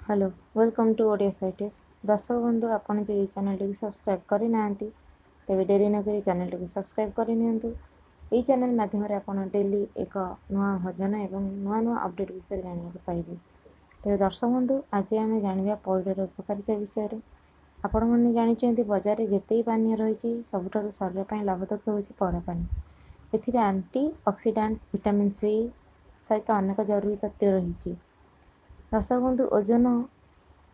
Hello welcome to Odia साइटिस दर्शक बंधु आपन जो ये चैनल टी सब्सक्राइब करना तेज डेरी नक चैनल टी सब्सक्राइब करनी यही चैनल मध्यम आपन डेली एक नुआ भजन और नुआ नुआ अपडेट विषय जाना पाइबे। तेज दर्शक बंधु आज आम जाना पैडर उपकारिता विषय में। आपण मैंने जानते बजार में जिते पानी रही सबुठ शरीर लाभदायक हूँ पैड पानी। ए आंटी ऑक्सीडेंट विटामिन सी सहित अनेक जरूरी तथ्य रही। दर्शक बंधु ओजन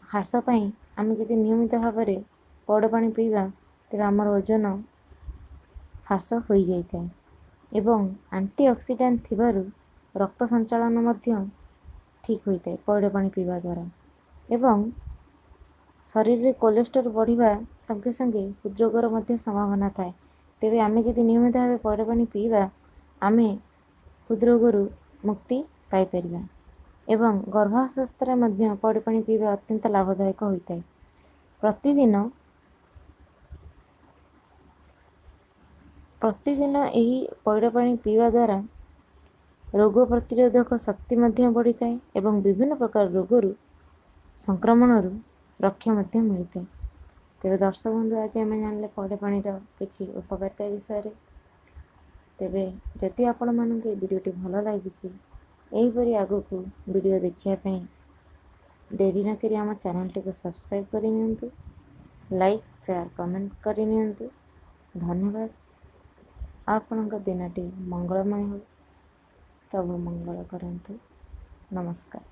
ह्रास आम जब नियमित भाव में पैड पानी पीवा तेज आमर ओजन ह्रास हो जाए एवं आंटी ऑक्सीडेंट थिबारु रक्त संचालन ठीक होता है पैड पानी पीवा द्वारा एवं शरीर में कोलेस्ट्रॉल बढ़िया संगे संगे हृदरोगर संभावना थाए। तेरे आम जब नियमित भाव पैड पानी पीवा आम हृदरोगर मुक्ति पाइपर एवं गर्भावस्था में पैड पानी पीवा अत्यंत लाभदायक होता है। प्रतिदिन यही पैड पानी पीवा द्वारा रोग प्रतिरोधक शक्ति बढ़ी था एवं विभिन्न प्रकार रोगरू संक्रमण रक्षा मिलता है। तेरे दर्शक बंधु आज आम जान पैड पानी किसी उपकारिता विषय में। तेरे जदि आपण मानक वीडियोटी भल लगी यहीपरि आगो को वीडियो देखापी डेरी न करी आम चैनल टी सब्सक्राइब करनी, लाइक शेयर कमेंट करनी। धन्यवाद। आपण दिनटी मंगलमय हो, प्रभु मंगल करंतु। नमस्कार।